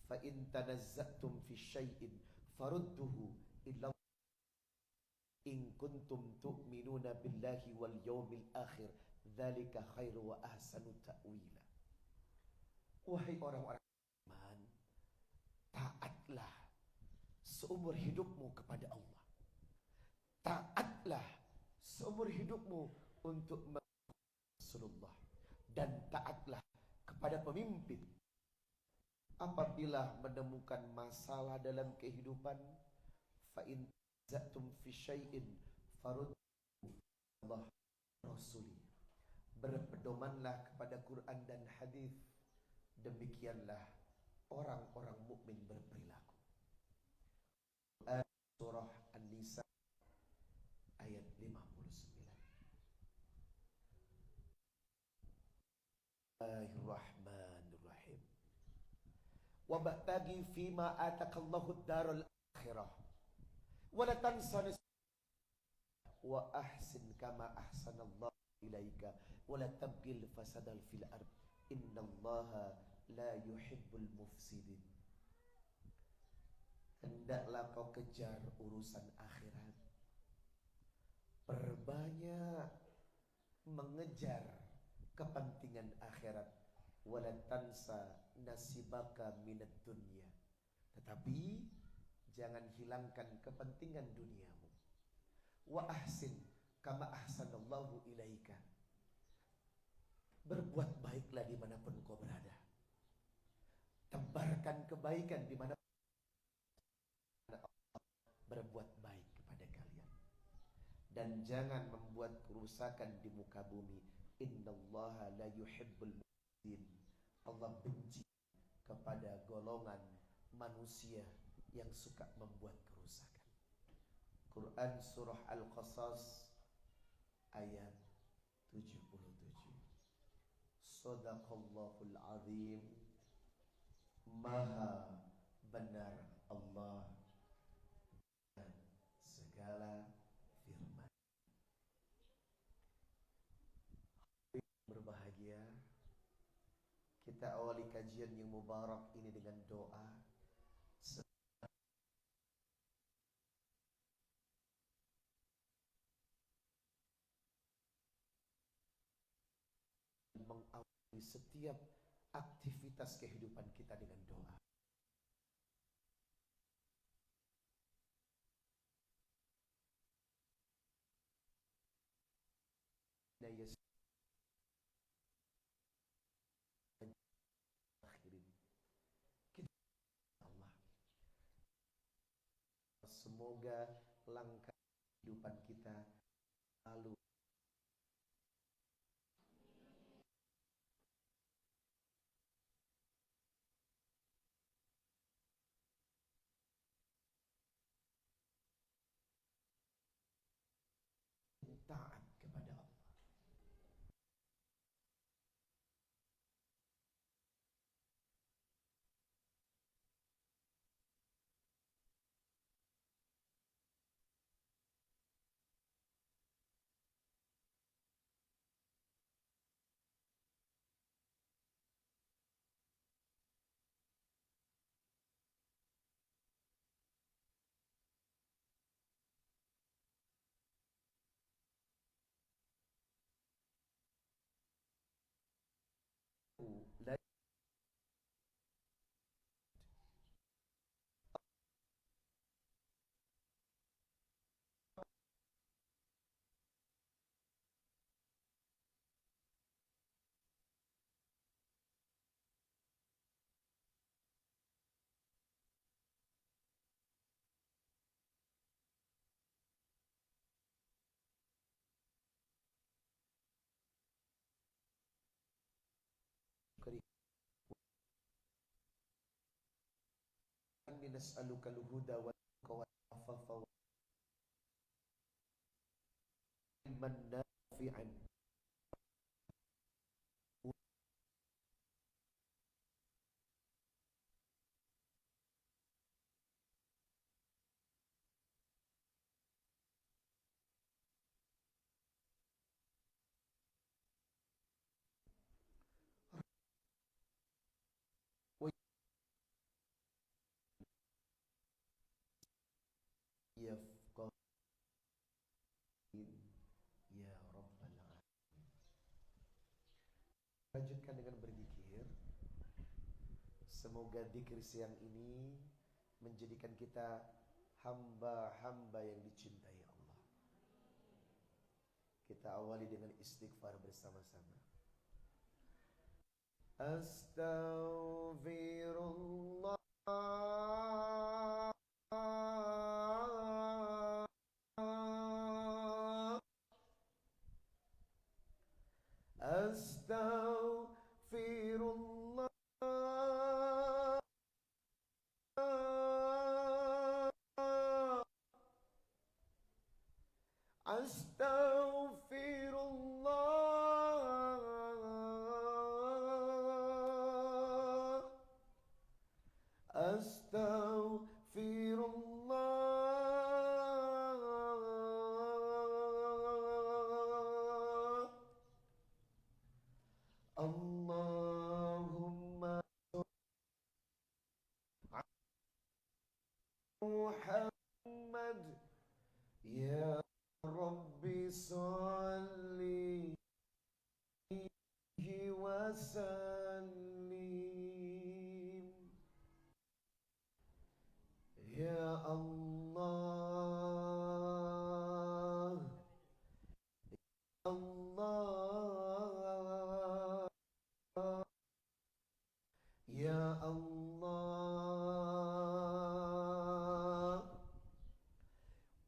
fa in tanazza'tum fi syai'in farudduhu illa in kuntum tu'minuna billahi wal yawmil akhir dzalika khairu wa ahsanu ta'wila. Wahai orang-orang beriman, taatlah seumur hidupmu kepada Allah. Taatlah seumur hidupmu untuk Rasulullah, dan taatlah kepada pemimpin. Apabila menemukan masalah dalam kehidupan, fa in zatum fi syai'in farud Allah rasuli, berpedomanlah kepada Quran dan hadis. Demikianlah orang-orang mukmin berperilaku. Surah An-Nisa ayat 59. Bismillahirrahmanirrahim. Wabtaghi fima atakallahu ad-darul akhirah wa la tansa wa ahsin kama ahsanallahu ilaika wa la tabghil fasadal fil ard innallaha la yuhibbul mufsidin. Hendaklah kau kejar urusan akhirat, perbanyak mengejar kepentingan akhirat. Wala tansa nasibaka minad dunya, tetapi jangan hilangkan kepentingan duniamu. Wa ahsin kama ahsanallahu ilaika, berbuat baiklah dimanapun kau berada. Tebarkan kebaikan dimanapun Allah berbuat baik kepada kalian. Dan jangan membuat kerusakan di muka bumi. Innallaha la yuhibbul mufsidin. Allah benci kepada golongan manusia yang suka membuat kerusakan. Quran surah Al-Qasas ayat 77. Shadaqallahul azim. Maha benar Allah dan segala firman. Berbahagia, kita awali kajian yang mubarak ini dengan doa. Mengawali setiap aktivitas kehidupan kita dengan doa. Allah, semoga langkah kehidupan kita lalu taat kepada Allah. La nas'aluka al-huda wal taqwa wal afafa wal ilman nafi'an. Semoga dzikir siang ini menjadikan kita hamba-hamba yang dicintai Allah. Kita awali dengan istighfar bersama-sama. Astaghfirullah. Astaghfirullah. Astaghfirullah. Astaghfirullah. Allahumma Muhammad ya Rabbi salli wa sallim. Ya Allah, Allah, ya Allah.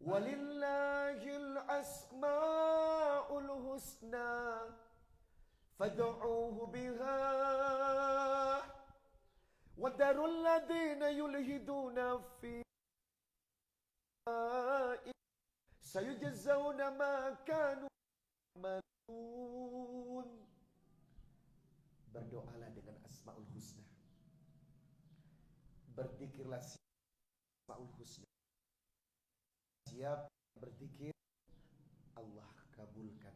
Walillahil asma'ul husna fad'uuhu biha wa darul ladzina yulhiduna fi sayujzauna ma kanu ya'malun. Berdoalah dengan asmaul husna. Berzikirlah asmaul husna. Siap berzikir, Allah kabulkan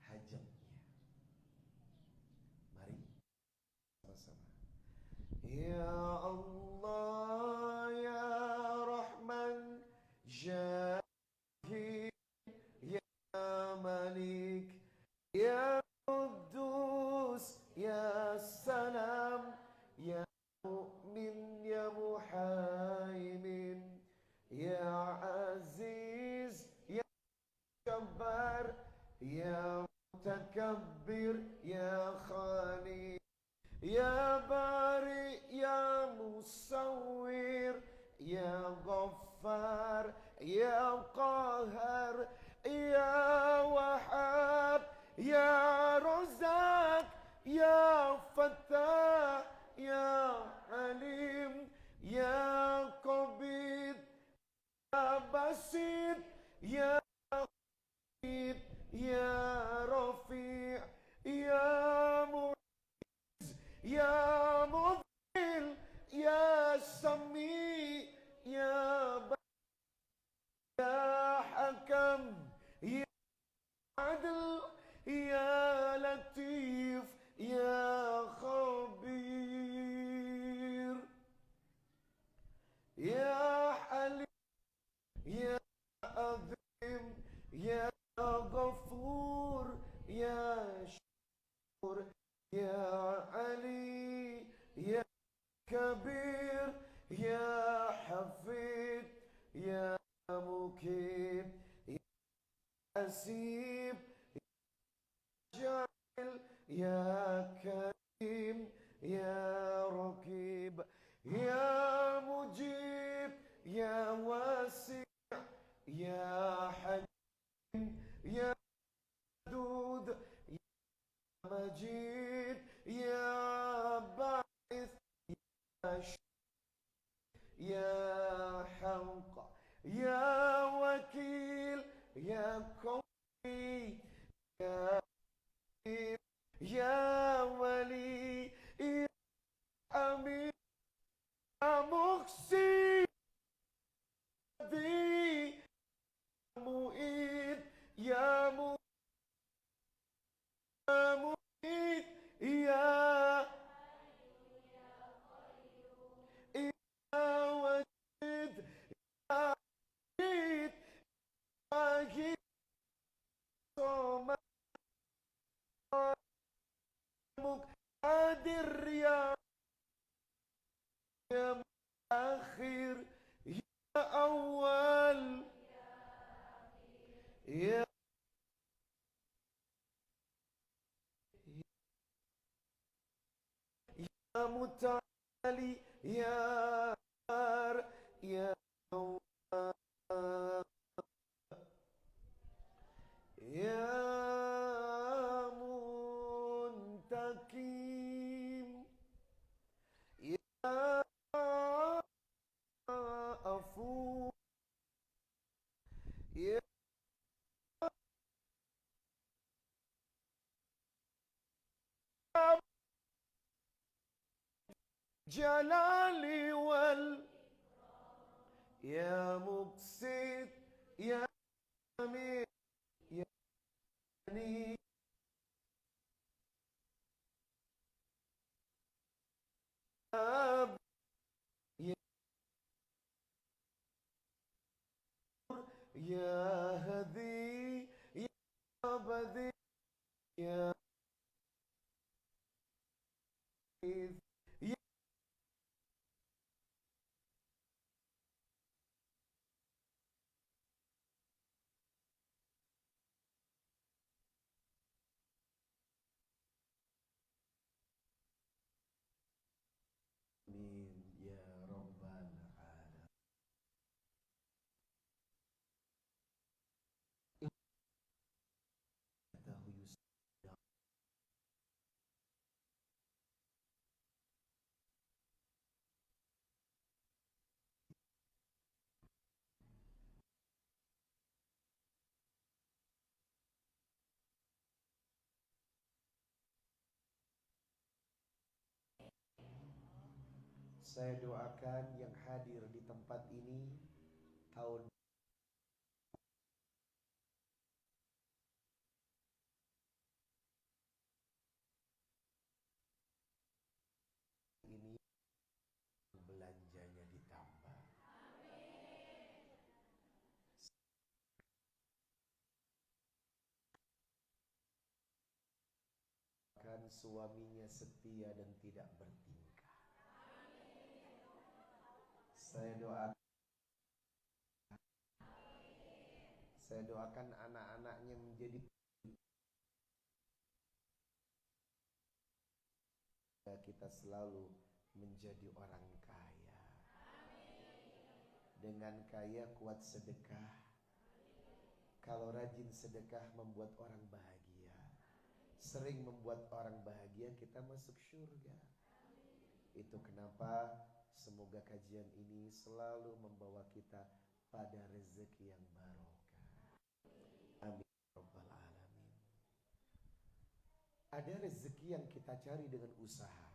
hajatnya. Mari sama-sama. Ya Allah, ya Rahman, Jahid, ya Malik, ya Quddus, ya Salam, ya Mu'min, ya Muhaimin, ya Aziz, ya Jabbar, ya Mutakabbir, ya Khali, ya Bari, ya Musawwir, ya Ghaffar, ya Qahar, ya Wahhab, ya Razak, ya Fattah, ya Alim, ya Qabid, ya Basit, ya Qasid, ya Rafi', ya Mu'izz, ya Mudhil, ya Sami, ya Hakam, ya Adl, ya Latif, ya Khabir, ya Halim, ya Azim, ya Ghafur, ya Syukur, ya Ali, ya Kabir, ya Hafid, ya Mukib, ya Asib, ya Jahil, ya Karim, ya Rakib, ya Mujib, ya Wasi', ya Halim, ya Dud, ya Majid, ya Ba'ith, ya ya Haq, ya Wakil, ya Qawi, ya ya Wali, ya Amin, ya Muhsin, ya Mu'id, ya Mu'id, ya Wajid, ya Wajid, mutali ya ya ya muntakim ya afu ya jalali wal ya muqsit ya amin ya ni ya ya hadi ya badi ya ya amin ya rabbal alamin. Saya doakan yang hadir di tempat ini tahun ini belanjanya ditambah. Kan suaminya setia dan tidak bertingkah. Saya doakan anak-anaknya menjadi kita selalu menjadi orang kaya. Dengan kaya kuat sedekah. Kalau rajin sedekah membuat orang bahagia. Sering membuat orang bahagia, kita masuk surga. Itu kenapa semoga kajian ini selalu membawa kita pada rezeki yang barokah. Amin rabbal alamin. Ada rezeki yang kita cari dengan usaha.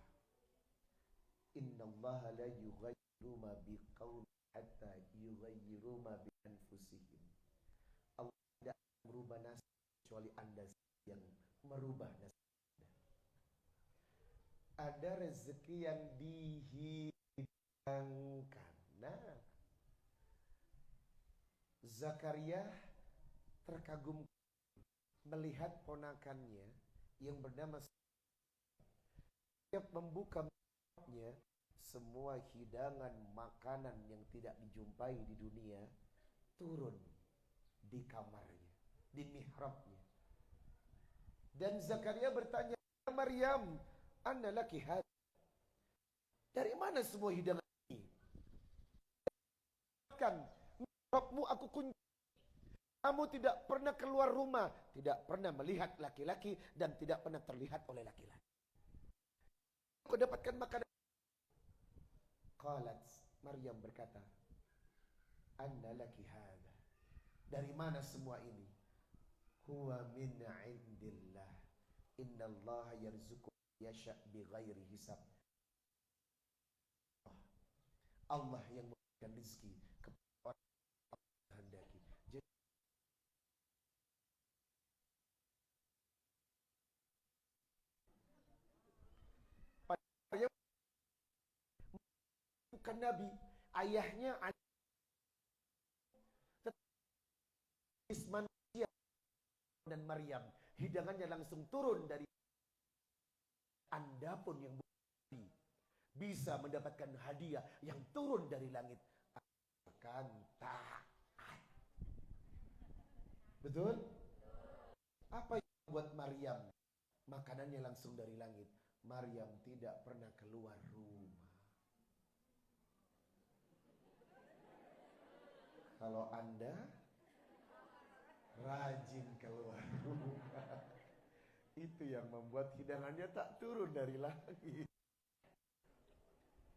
Innallaha la yughayyiru ma biqaumin hatta yughayyiru ma bi anfusihim. Allah tidak merubah nasib kecuali Anda yang merubah nasib. Ada rezeki yang dihidangkan. Nah, Zakaria terkagum melihat ponakannya yang bernama setiap membuka mulutnya, semua hidangan makanan yang tidak dijumpai di dunia turun di kamarnya, di mihrabnya. Dan Zakaria bertanya, Maryam, anna laki hadza? Dari mana semua hidangan ini? Kan mihrabmu aku kunjungi. Kamu tidak pernah keluar rumah, tidak pernah melihat laki-laki, dan tidak pernah terlihat oleh laki-laki. Kau dapatkan makanan. Qalat, Maryam berkata, anna laki hadza? Dari mana semua ini? Huwa min indillah. Innallaha yarzuqu yasha' bighairi hisab. Allah yang memberikan rezeki kepada orang yang kehendaki. Maryam bukan nabi, ayahnya manusia dan Maryam, hidangannya langsung turun dari. Anda pun yang bukan bisa mendapatkan hadiah yang turun dari langit, akan taat. Betul? Apa yang buat Maryam makanannya langsung dari langit? Maryam tidak pernah keluar rumah. Kalau Anda rajin keluar rumah, itu yang membuat hidangannya tak turun dari langit.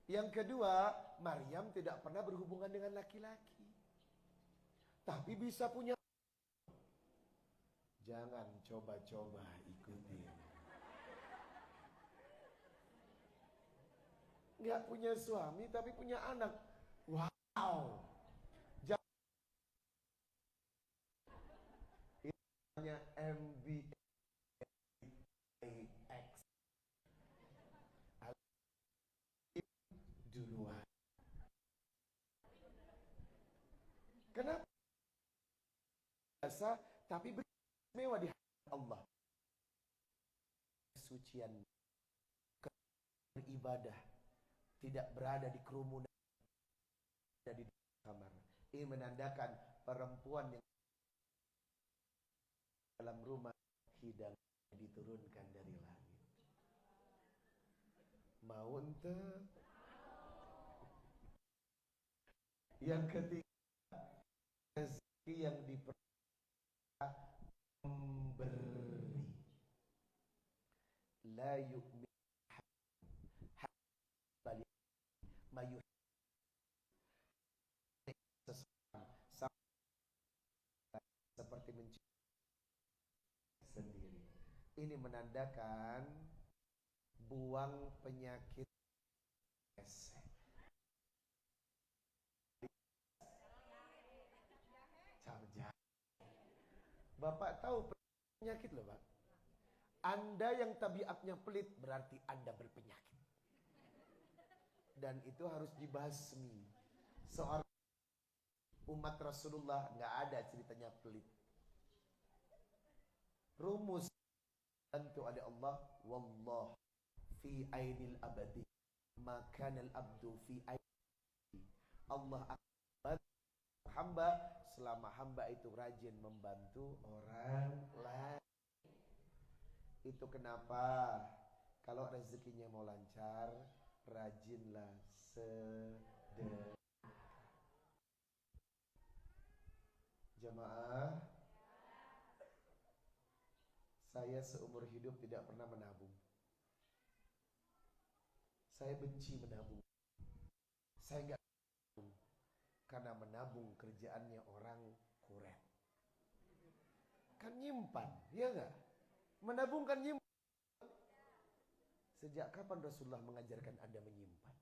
Yang kedua, Maryam tidak pernah berhubungan dengan laki-laki, tapi bisa punya. Jangan coba-coba ikutin. Nggak punya suami tapi punya anak. Wow. Ini namanya MBAX. Duluan. Kenapa? Biasa tapi mewah di hadapan Allah. Kesucian, beribadah, tidak berada di kerumunan, ada di kamar. Ini menandakan perempuan yang dalam rumah hidangan diturunkan dari langit. Mau ente? Yang ketiga, rezeki yang diperintah memberi. La yu'min mayu seperti mencintai sendiri. Ini menandakan buang penyakit Bapak tahu penyakit loh Pak. Anda yang tabiatnya pelit berarti Anda berpenyakit. Dan itu harus dibasmi. Seorang umat Rasulullah nggak ada ceritanya pelit. Rumus tentu ada Allah. Wallah fi ainil abadi makanal abdu fi aini. Allah akan membantu hamba selama hamba itu rajin membantu orang lain. Itu kenapa kalau rezekinya mau lancar, rajinlah sedekah. Jamaah, saya seumur hidup tidak pernah menabung. Saya benci menabung. Saya enggak menabung karena menabung kerjaannya orang kuret. Kan nyimpan, ya enggak? Menabung kan nyimpan. Sejak kapan Rasulullah mengajarkan Anda menyimpan?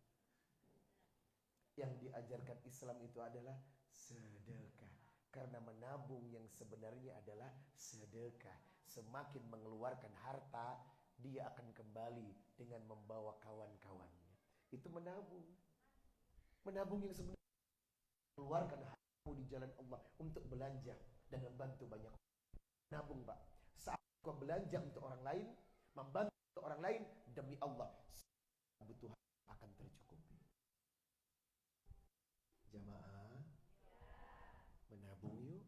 Yang diajarkan Islam itu adalah sedekah. Karena menabung yang sebenarnya adalah sedekah. Semakin mengeluarkan harta, dia akan kembali dengan membawa kawan-kawannya. Itu menabung. Menabung yang sebenarnya mengeluarkan hartamu di jalan Allah untuk belanja dan membantu banyak orang. Menabung Pak. Saat kau belanja untuk orang lain, membantu untuk orang lain, demi Allah, kebutuhan akan tercukupi. Jamaah, menabung yuk.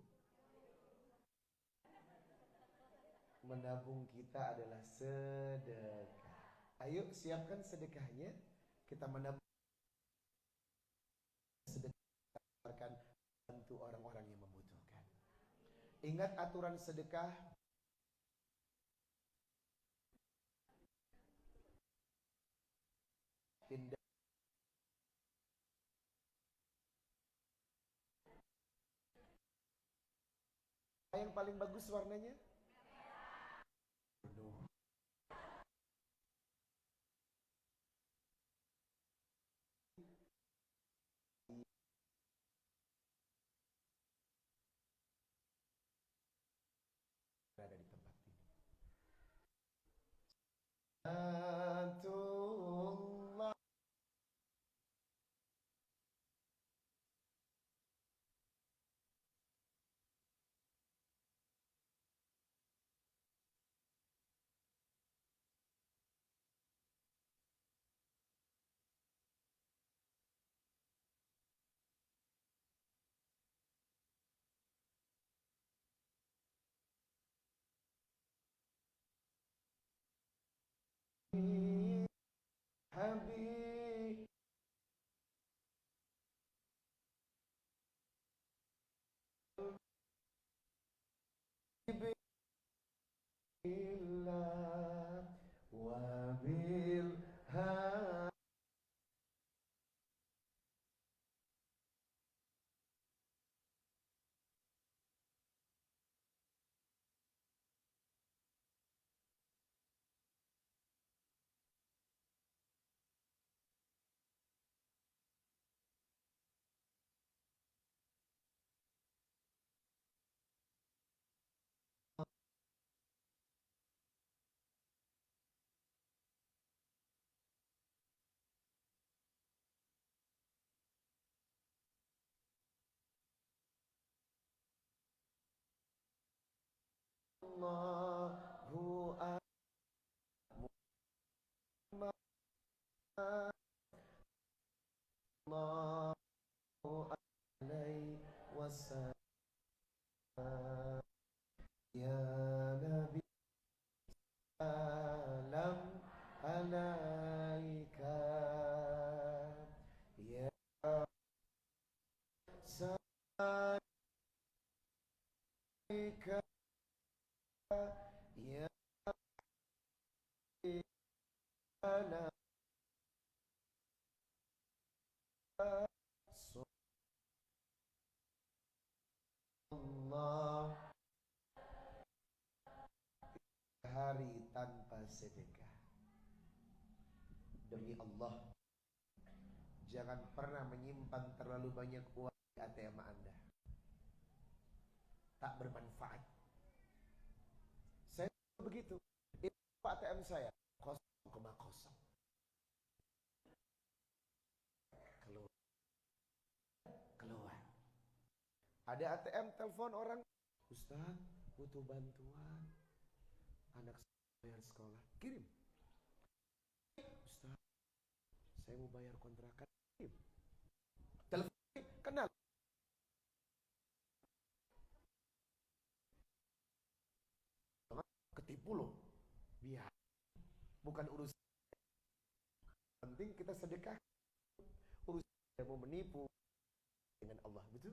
Menabung kita adalah sedekah. Ayo siapkan sedekahnya. Kita menabung sedekah, bantu orang-orang yang membutuhkan. Ingat aturan sedekah. Pindah. Yang paling bagus warnanya? Berada di tempat ini. Atullah. Habib billah wa bil Allahu akbar Allahu alaihi wasallam ya Nabi salam alaika ya salam alaika ya salam Allah hari tanpa sedekah. Demi Allah, jangan pernah menyimpan terlalu banyak uang di ATM Anda. Tak bermanfaat. Saya begitu. Itu ATM saya 0,0. Keluar. Ada ATM telepon orang, Ustaz, butuh bantuan. Anak saya bayar sekolah. Kirim. Ustaz, saya mau bayar kontrakan. Kirim. Telepon, kenal. Ketipu loh. Biar. Bukan urusan. Penting kita sedekah. Urusan mau menipu dengan Allah, betul?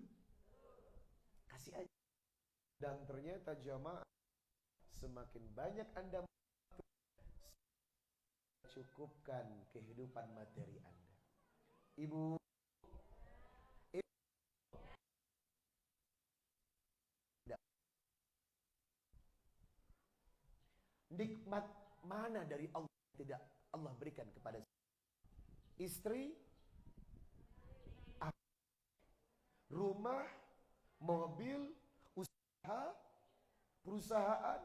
Kasih aja. Dan ternyata jamaah, semakin banyak Anda cukupkan kehidupan materi Anda. Ibu, nikmat mana dari Allah tidak Allah berikan kepada istri, rumah, mobil, usaha, perusahaan,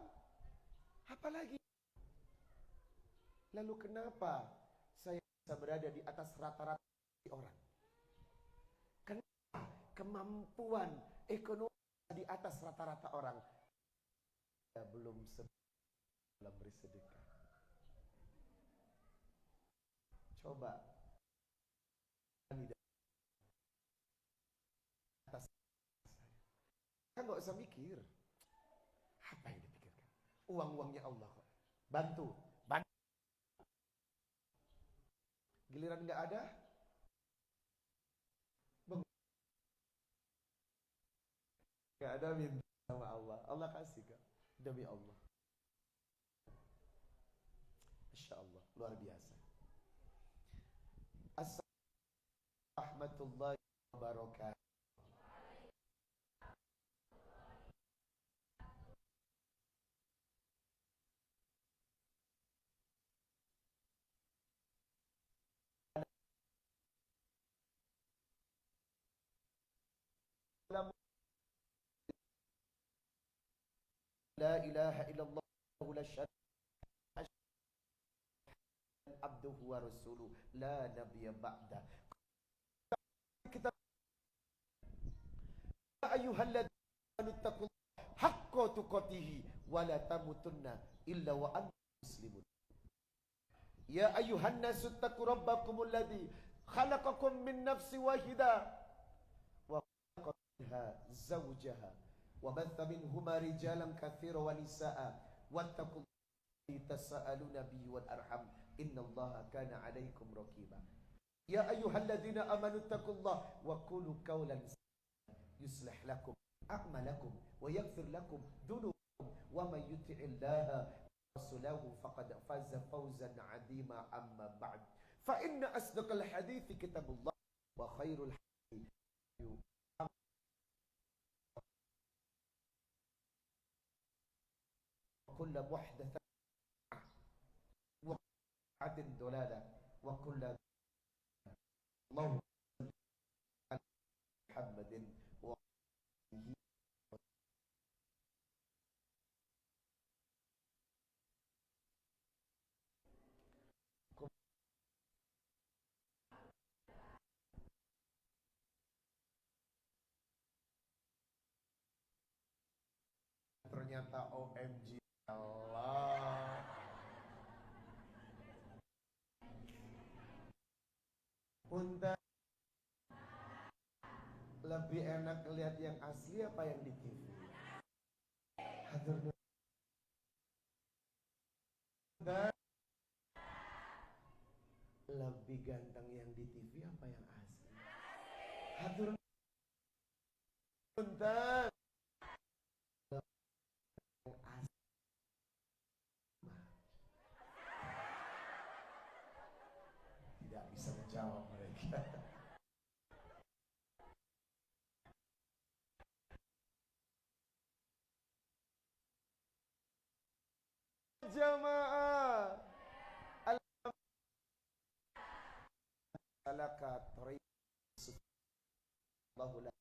apalagi? Lalu kenapa saya bisa berada di atas rata-rata orang? Kenapa kemampuan ekonomi di atas rata-rata orang? Saya belum dalam bersedekah. Coba atas kan nggak usah mikir apa yang dipikirkan. Uang-uangnya Allah kok. Bantu. Giliran nggak ada, nggak ada, minta sama Allah. Allah kasih kak demi Allah. Masya Allah, luar biasa. Assalamualaikum warahmatullahi wabarakatuh. La ilaha illallah la syarika abduhu wa rasuluh la nabiyya ba'da. Kita ayyuhalladzina taqullaha haqqa tuqatih wa la tamutunna illa wa antum muslimun. Ya ayyuhan nasu taqu rabbakumul ladzi khalaqakum min nafsin wahidah wa khalaqa minha zawjaha wa batha minhuma rijalan katsiran wa nisaa'a wattaqullaha tasaaluna bihi wal arham Innallaha kana 'alaikum raqiba. Ya ayyuhalladzina amanu taqullaha wa qulu qawlan yuslih lakum a'malakum wa yaghfir lakum dhunubakum wa may yuti'illaha rasulahu faqad faza fawzan 'azima. Amma ba'd, fa inna asdaqal hadithi kitabullah wa khairul hadithi kullu muhdatsatin wa bid'atin dalalah wa kullu Allahumma salli ala Muhammadin wa alihi. Ternyata OMG Allah. Unta lebih enak lihat yang asli apa yang di TV? Hatur nuhun. Lebih ganteng yang di TV apa yang asli? Hatur nuhun. Tidak bisa menjawab mereka. Jamaah alaka tariq Allahu la.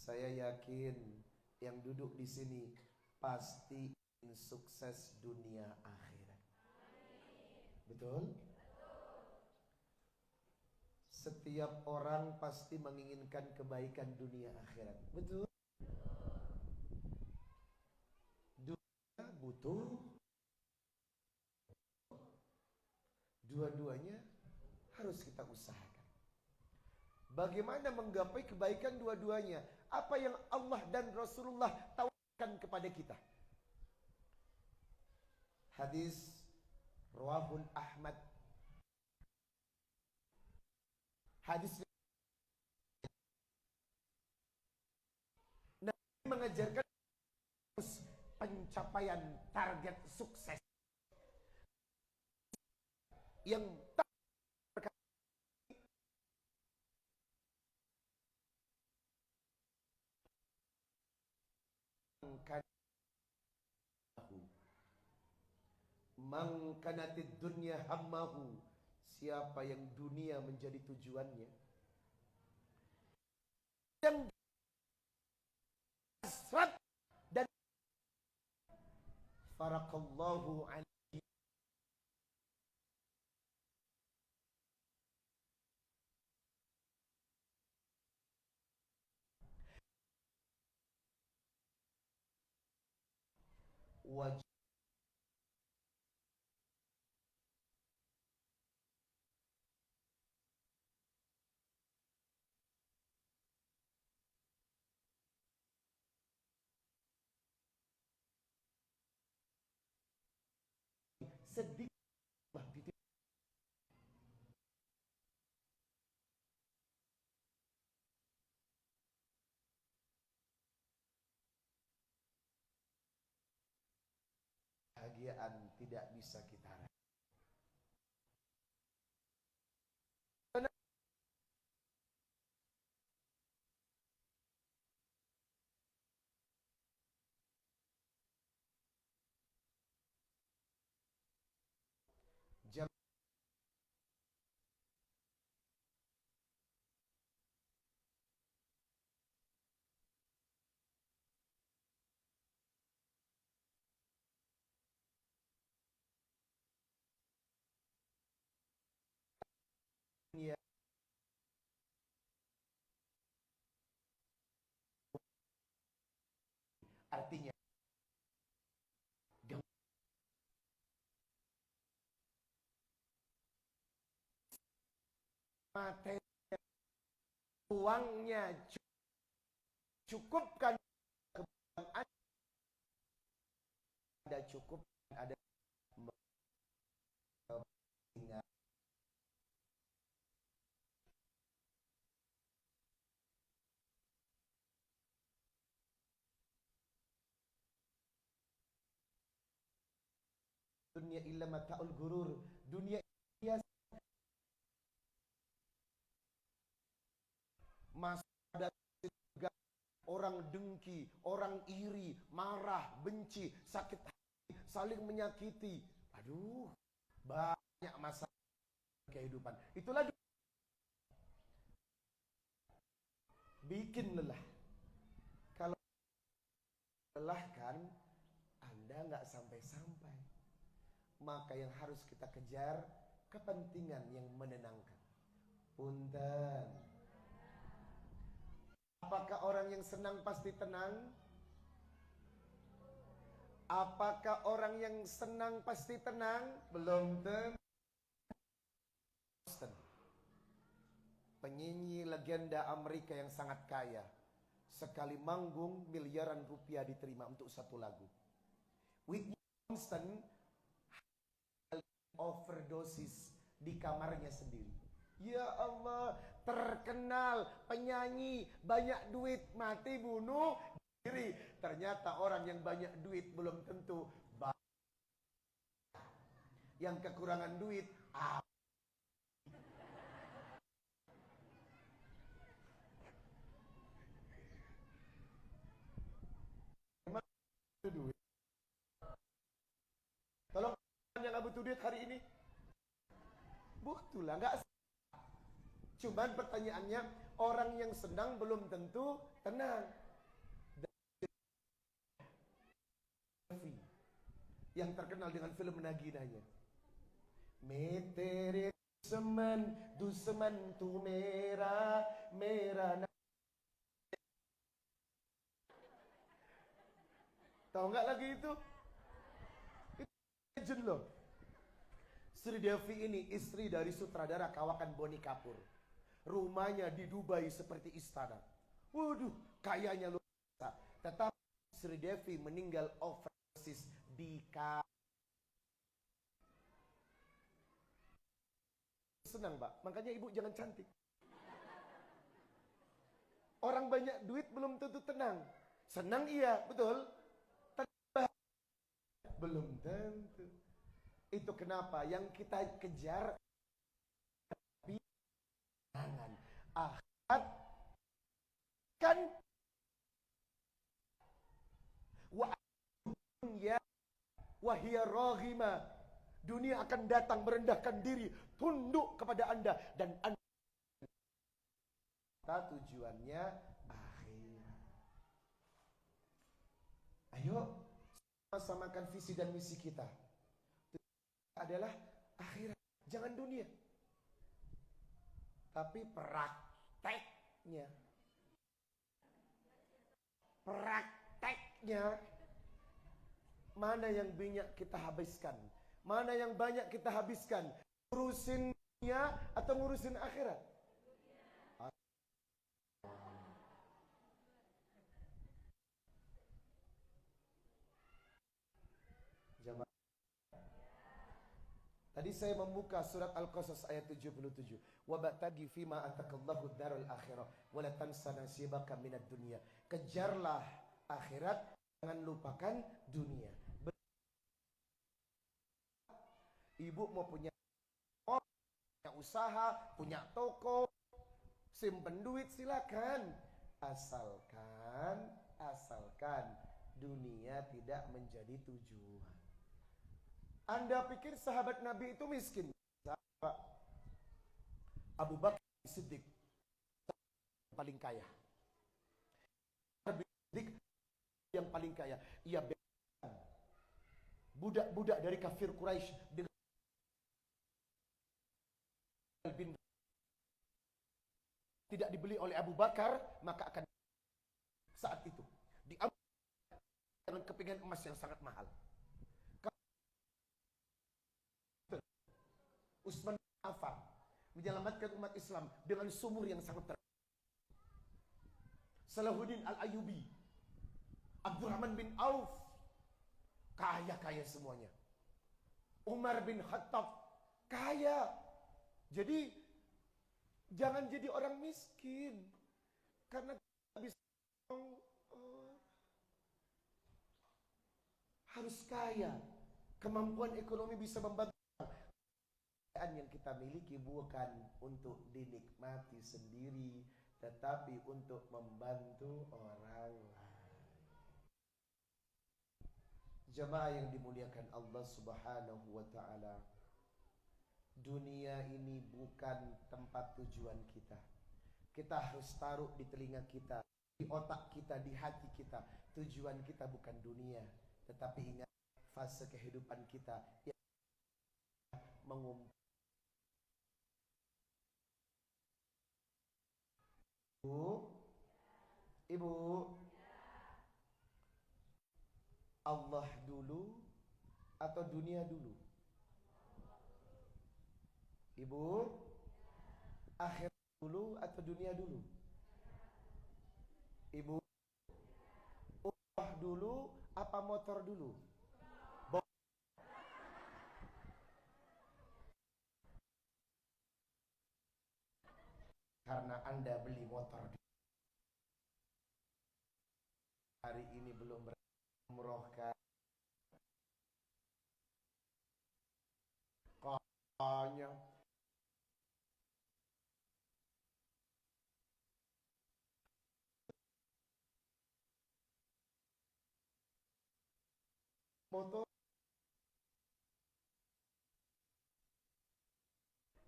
Saya yakin yang duduk di sini pasti sukses dunia akhirat. Betul? Setiap orang pasti menginginkan kebaikan dunia akhirat. Betul? Dunia butuh, dua-duanya harus kita usahakan. Bagaimana menggapai kebaikan dua-duanya? Apa yang Allah dan Rasulullah tawarkan kepada kita? Hadis rawahul Ahmad. Hadis Nabi mengajarkan pencapaian target sukses yang mangkanatid dunya hammahu, siapa yang dunia menjadi tujuannya, yang hasrat dan farakallahu alaihi, wajib sedikit kebahagiaan tidak bisa kita raih. Jam dunia artinya materi uangnya cukupkan kebutuhan ada cukup ada dunia illa mata'ul gurur. Dunia biasa masa ada orang dengki, orang iri, marah, benci, sakit hati, saling menyakiti. Aduh, banyak masalah kehidupan. Itulah bikin lelah. Kalau lelahkan, Anda nggak sampai-sampai. Maka yang harus kita kejar kepentingan yang menenangkan. Punten. Apakah orang yang senang pasti tenang? Apakah orang yang senang pasti tenang? Belum tentu. Penyanyi legenda Amerika yang sangat kaya, sekali manggung miliaran rupiah diterima untuk satu lagu. Whitney Houston overdosis di kamarnya sendiri. Ya Allah, terkenal penyanyi, banyak duit, mati bunuh diri. Ternyata orang yang banyak duit belum tentu yang kekurangan duit. Duit. Tolong yang nggak butuh duit hari ini. Butuh lah, nggak. Cuman pertanyaannya, orang yang senang belum tentu tenang. Yang terkenal dengan film Naginanya. Metere semen du semen tu merah merah. Tahu nggak lagi itu? Itu legend loh. Sri Devi ini istri dari sutradara kawakan Boni Kapoor. Rumahnya di Dubai seperti istana. Waduh, kayanya luar biasa. Tetapi Sri Devi meninggal overdosis di senang, Mbak. Makanya ibu jangan cantik. Orang banyak duit belum tentu tenang. Senang iya, betul. Belum tentu. Itu kenapa yang kita kejar jangan akhirat kan wahia rohima. Dunia akan datang merendahkan diri, tunduk kepada Anda dan Anda tujuannya akhirat. Ayo sama-samakan visi dan misi kita. Adalah akhirat, jangan dunia. Tapi prakteknya mana yang banyak kita habiskan? Mana yang banyak kita habiskan? Ngurusin dunia atau ngurusin akhirat? Tadi saya membuka surat Al-Qasas ayat 77. Wa ba'tagi fima atakallahu darul akhirah wa la tansa nasibaka minad dunya. Kejarlah akhirat, jangan lupakan dunia. Ibu mau punya usaha, punya toko, simpen duit silakan. Asalkan dunia tidak menjadi tujuan. Anda pikir sahabat Nabi itu miskin? Abu Bakar Siddiq paling kaya. Yang paling kaya. Ia bebaskan budak-budak dari kafir Quraisy dengan tidak dibeli oleh Abu Bakar, maka akan saat itu diambil dengan kepingan emas yang sangat mahal. Utsman bin Affan menyelamatkan umat Islam dengan sumur yang sangat terkenal. Salahuddin Al-Ayyubi, Abdurrahman bin Auf, kaya-kaya semuanya. Umar bin Khattab, kaya. Jadi jangan jadi orang miskin karena bisa harus kaya. Kemampuan ekonomi bisa membantu. Yang kita miliki bukan untuk dinikmati sendiri, tetapi untuk membantu orang lain. Jemaah yang dimuliakan Allah Subhanahu wa ta'ala, dunia ini bukan tempat tujuan kita. Kita harus taruh di telinga kita, di otak kita, di hati kita. Tujuan kita bukan dunia, tetapi ingat fase kehidupan kita yang mengumpulkan. Ibu, Allah dulu atau dunia dulu? Ibu, akhirat dulu atau dunia dulu? Ibu, Allah dulu apa motor dulu? Karena Anda beli motor hari ini belum berumrohkan, kayaknya motor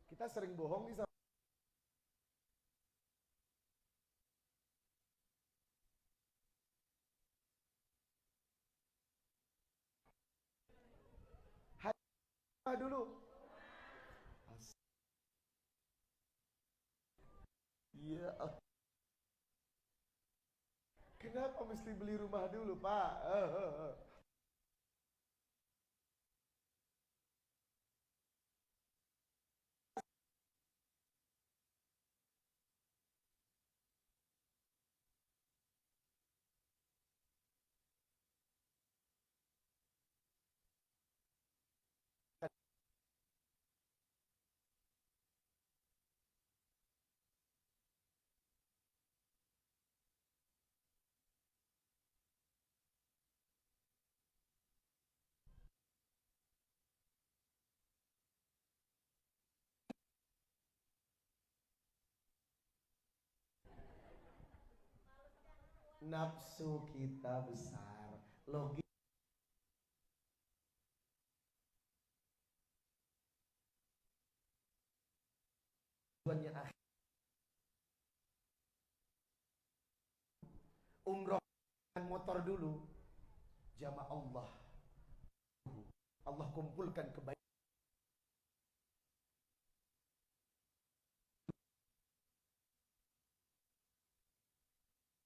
kita sering bohong nih sama dulu. Iya. Kenapa mesti beli rumah dulu, Pak? Nafsu kita besar, logis. Tujuannya akhir. Umroh motor dulu. Jamaah Allah. Allah kumpulkan kebaikan.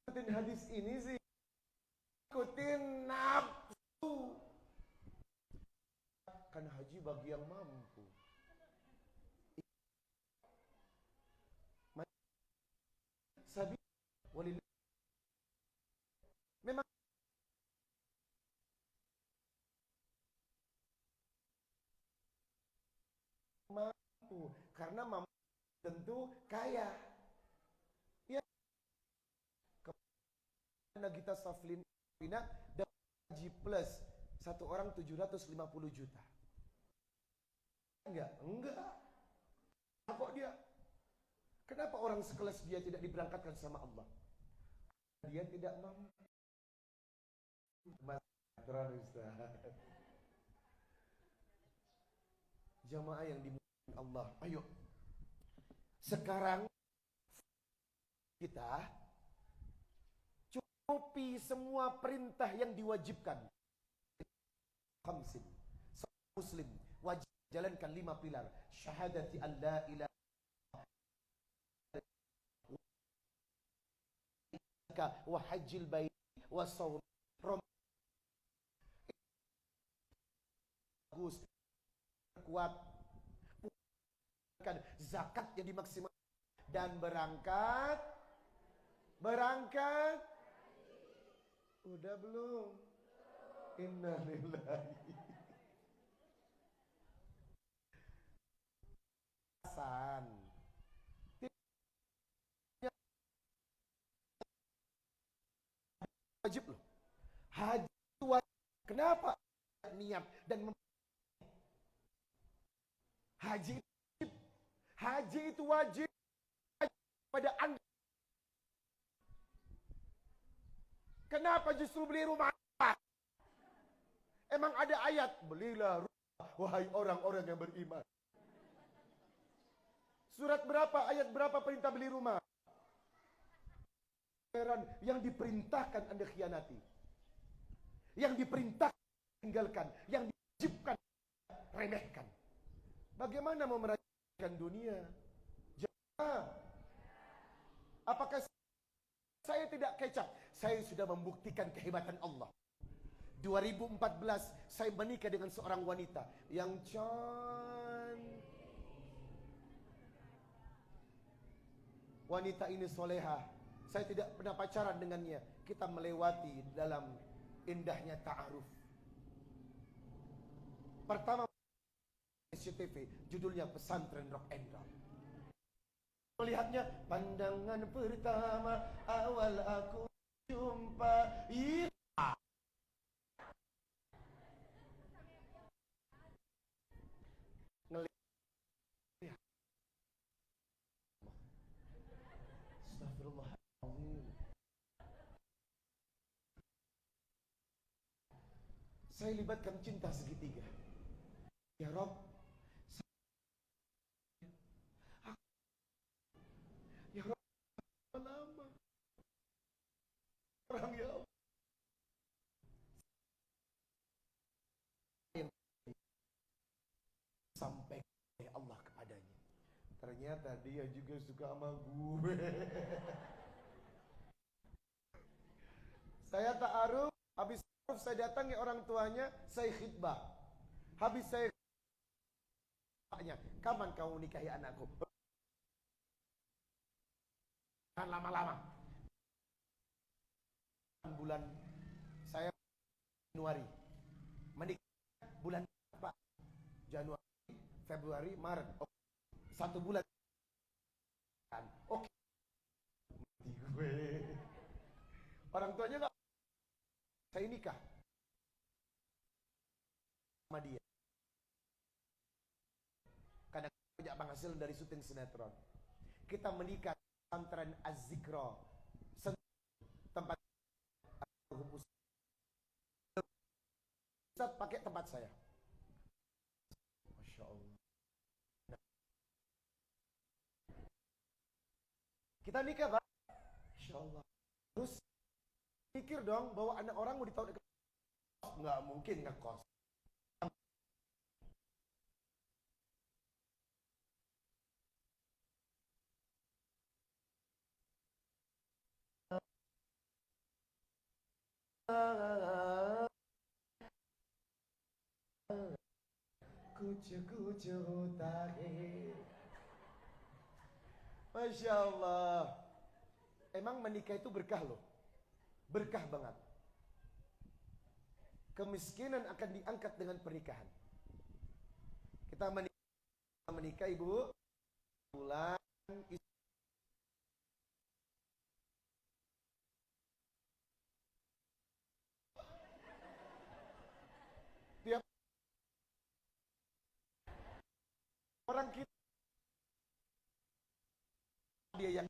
Ikutin hadis ini sih, ikutin nafsu. Kan haji bagi yang mampu. Sabi walillah. Memang mampu, karena mampu tentu kaya. Ya, karena kita Saflin Pina dan haji plus satu orang 750 juta. Enggak. Kok dia? Kenapa orang sekelas dia tidak diberangkatkan sama Allah? Dia tidak mampu. Jamaah yang dimuliakan Allah, ayo. Sekarang kita cukupi semua perintah yang diwajibkan. Khamsin. Muslim wajib jalankan 5 pilar. Syahadati an la ilaha wa hajjil bait wa shaum bagus, kuat, zakat yang dimaksimalkan dan berangkat Berangkat. Udah belum? Innalillahi. San. Wajib loh. Haji itu wajib. Kenapa? Niat dan haji itu wajib. Haji itu wajib pada Anda. Kenapa justru beli rumah? Emang ada ayat, belilah rumah, wahai orang-orang yang beriman. Surat berapa, ayat berapa perintah beli rumah? Yang diperintahkan Anda khianati. Yang diperintahkan tinggalkan. Yang diwajibkan remehkan. Bagaimana mau merayakan dunia? Jangan. Apakah saya tidak kecap? Saya sudah membuktikan kehebatan Allah. 2014 saya menikah dengan seorang wanita yang cantik. Wanita ini soleha. Saya tidak pernah pacaran dengannya. Kita melewati dalam indahnya ta'aruf. Pertama SCTV, judulnya Pesantren Rock and Roll. Melihatnya, pandangan pertama awal aku jumpa. Saya libatkan cinta segitiga. Ya Rob, ya Rob, lama orang ya Allah. Yang sampai Allah kepadanya. Ternyata dia juga suka sama gue. Saya ta'aruf, habis ta'aruf saya datangi orang tuanya, saya khidbah. Habis saya kapan kamu nikahi anakku? Jangan lama-lama. Bulan saya Januari. Menikah bulan apa? Januari, Februari, Maret. Oh, 1 bulan. Oke. Gue. Orang tuanya enggak. Saya nikah sama dia. Karena punya penghasil dari syuting sinetron. Kita menikah di pesantren Az-Zikra. Tempat Ustaz pakai tempat saya. Masya Allah. Kita nikah, Pak. Masya Allah. Terus pikir dong bahwa anak orang mau ditaruh ke kos. Nggak mungkin ngekos. Kucu-kucu tahe. Masya Allah. Emang menikah itu berkah loh. Berkah banget. Kemiskinan akan diangkat dengan pernikahan. Kita menikah ibu. Bulan tiap orang kita dia yang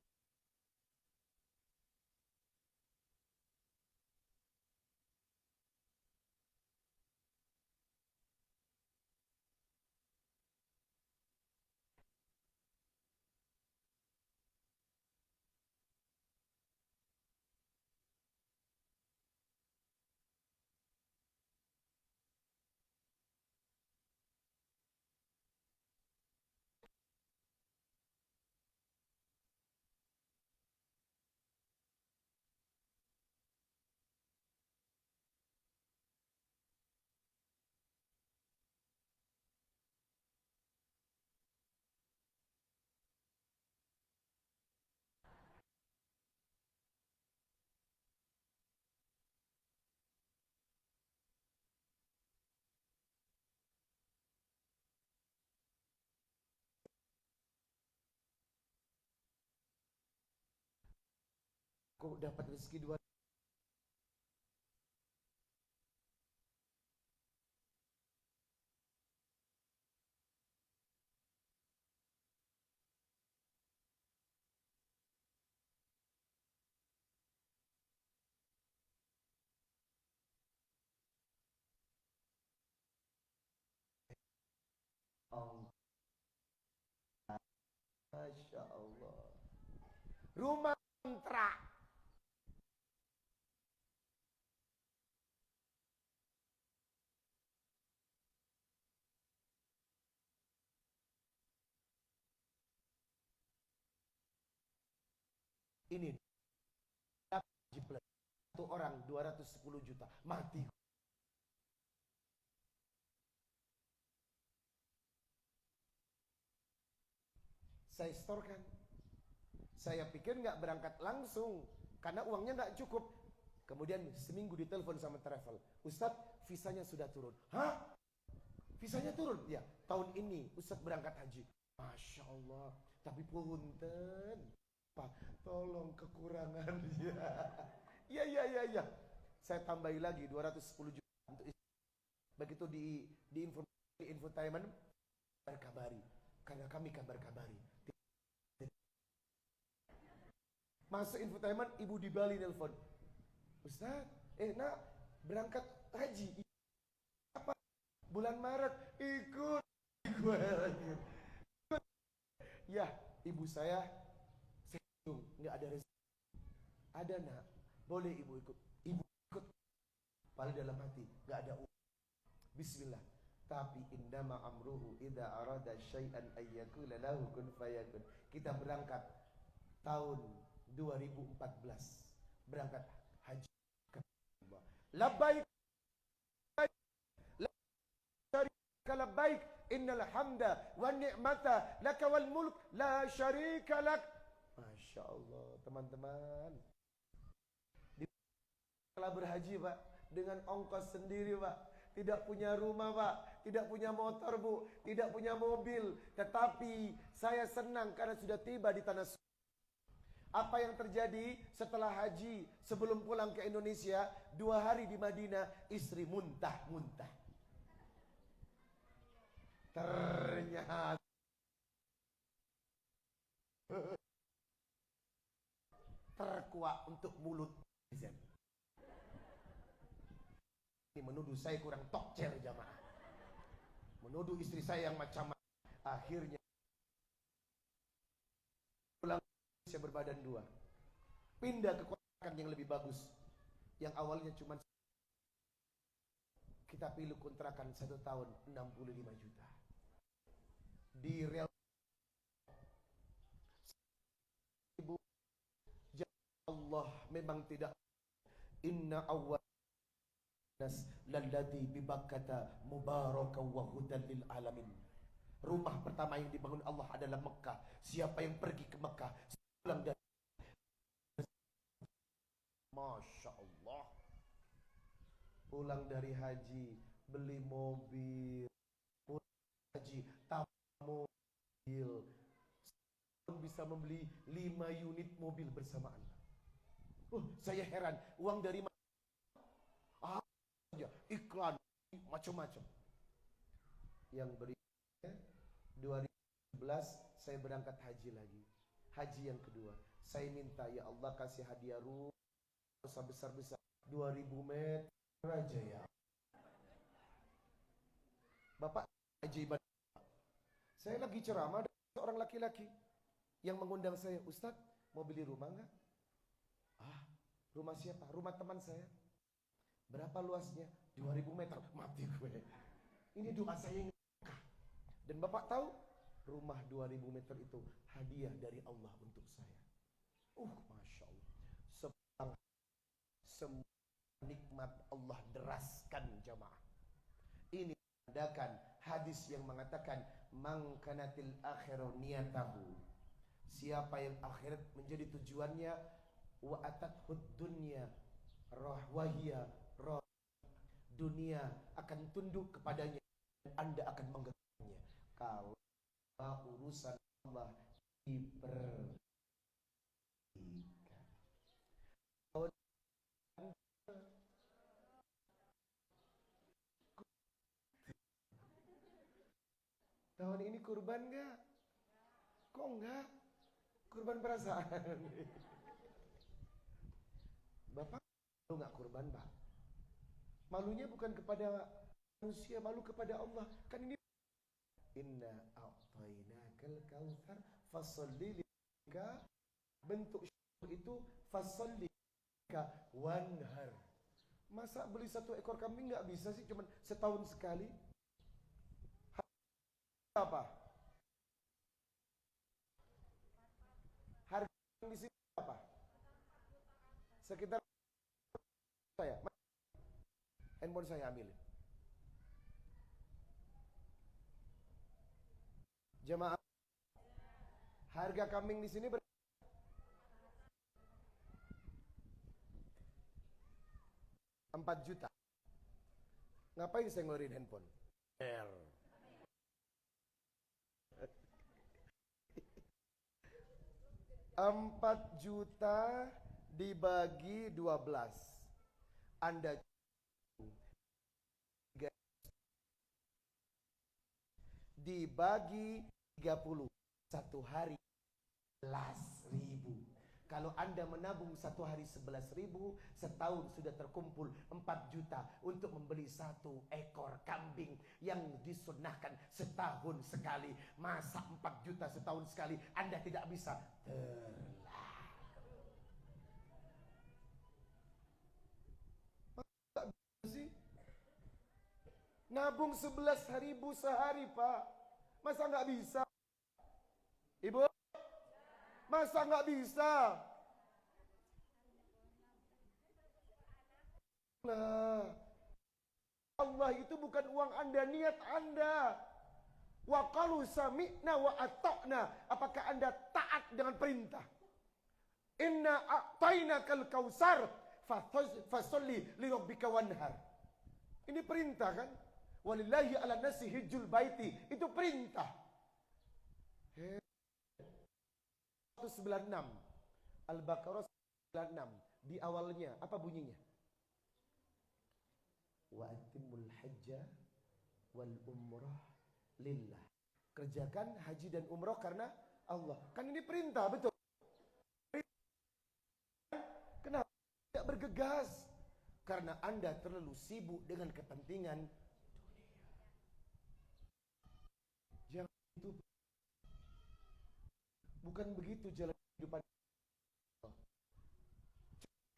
Kok dapat rezeki 2? Oh, Masya Allah. Rumah kontrak. Ini dapat satu orang 210 juta. Mati. Saya setorkan. Saya pikir nggak berangkat langsung karena uangnya nggak cukup. Kemudian seminggu ditelepon sama travel, Ustadz visanya sudah turun. Hah? Visanya turun? Ya, tahun ini Ustadz berangkat haji. Masya Allah. Tapi punten, Pak, tolong kekurangan ya. Ya. Saya tambahi lagi 210 juta untuk istri. Begitu di infotainment berkabari. Karena kami kabar kabari. Masuk infotainment, ibu di Bali nelpon. Ustaz, nak berangkat haji. Apa? Bulan Maret. Ikut. Ya, ibu saya nggak ada rezeki. Ada nak, boleh ibu ikut. Ibu ikut. Paling dalam hati, nggak ada uang. Bismillah. Tapi indama amruhu idza arada syai'an ayyakula lahu kun fayakun. Kita berangkat tahun 2014, berangkat haji ke Allah. Labbaik labbaik innal hamda wan ni'mata laka wal mulk la syarika lak. Masya Allah, teman-teman. Setelah berhaji, Pak, dengan ongkos sendiri, Pak. Tidak punya rumah, Pak. Tidak punya motor, Bu. Tidak punya mobil. Tetapi saya senang karena sudah tiba di tanah suci. Apa yang terjadi setelah haji, sebelum pulang ke Indonesia, 2 hari di Madinah, istri muntah-muntah. Ternyata terkuat untuk mulut. Ini menuduh saya kurang tokcer jamaah. Menuduh istri saya yang macam-macam. Akhirnya pulang saya berbadan 2. Pindah ke kontrakan yang lebih bagus. Yang awalnya cuma kita pilih kontrakan 1 tahun 65 juta. Di real ibu Allah memang tidak. Inna awwal nas lalladzi bibakkata mubaraka wa hudan lil alamin. Rumah pertama yang dibangun Allah adalah Mekah. Siapa yang pergi ke Mekah pulang dari Masya Allah, pulang dari haji beli mobil, pulang haji tambah mobil, bisa membeli 5 unit mobil bersamaan. Saya heran, uang dari mana? Iklan macam-macam. Yang berikutnya 2011 saya berangkat haji lagi. Haji yang kedua, saya minta ya Allah kasih hadiah rumah besar-besar 2000 meter aja ya. Bapak haji ibadah. Saya lagi ceramah, ada seorang laki-laki yang mengundang saya, Ustadz mau beli rumah enggak? Rumah siapa? Rumah teman saya. Berapa luasnya? 2000 meter. Mati gue. Ini doa saya yang Mekah. Dan Bapak tahu, rumah 2000 meter itu hadiah dari Allah untuk saya. Masya Allah. Semua nikmat Allah deraskan jamaah. Ini menandakan hadis yang mengatakan man kanatil akhirah niyatahu. Siapa yang akhirat menjadi tujuannya, wa atathud dunya wahia roh, dunia akan tunduk kepadanya dan Anda akan menggenggamnya. Kalau urusan Allah diperhatikan. kurban nggak? Kok nggak? Kurban perasaan. Bapak malu nggak kurban, Pak? Malunya bukan kepada manusia, malu kepada Allah. Kan ini inna a'tainakal kautsar fasholli lika, bentuk syukur itu fasholli lika wanhar. Masa beli 1 ekor kambing nggak bisa sih, cuman setahun sekali? Apa? Harga di sini apa? Sekitar saya. Handphone saya ambil. Jemaah, harga kambing di sini 4 juta. Ngapain saya ngeluarin handphone? 4 juta dibagi 12. Anda dibagi 30. 1 hari 11.000. Kalau Anda menabung 1 hari 11.000, setahun sudah terkumpul 4 juta untuk membeli 1 ekor kambing yang disunnahkan setahun sekali. Masa 4 juta setahun sekali Anda tidak bisa? Nabung 11.000 sehari, Pak. Masa nggak bisa? Ibu, masa nggak bisa? Nah, Allah itu bukan uang Anda, niat Anda. Wa qalu sami'na wa ata'na. Apakah Anda taat dengan perintah? Inna a'tainakal kautsar fasholli li rabbika wanhar. Ini perintah kan? Walillahi ala nasi hijjul baiti. Itu perintah. 196 Al-Baqarah 96. Di awalnya apa bunyinya? Wa atimul hajja wal umrah lillah. Kerjakan haji dan umrah karena Allah. Kan ini perintah, betul? Kenapa tidak bergegas? Karena Anda terlalu sibuk dengan kepentingan dunia. Jangan itu. Bukan begitu jalan kehidupan.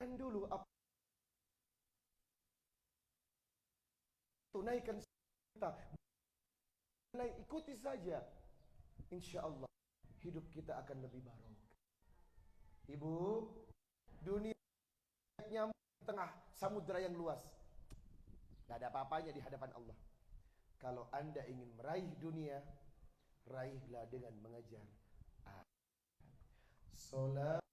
Kan dulu apa? Tunaikan kita. Ikuti saja. Insya Allah hidup kita akan lebih barokah. Ibu, dunia nyamuk di tengah samudera yang luas. Gak ada apa-apanya di hadapan Allah. Kalau Anda ingin meraih dunia, raihlah dengan mengejar Salatullah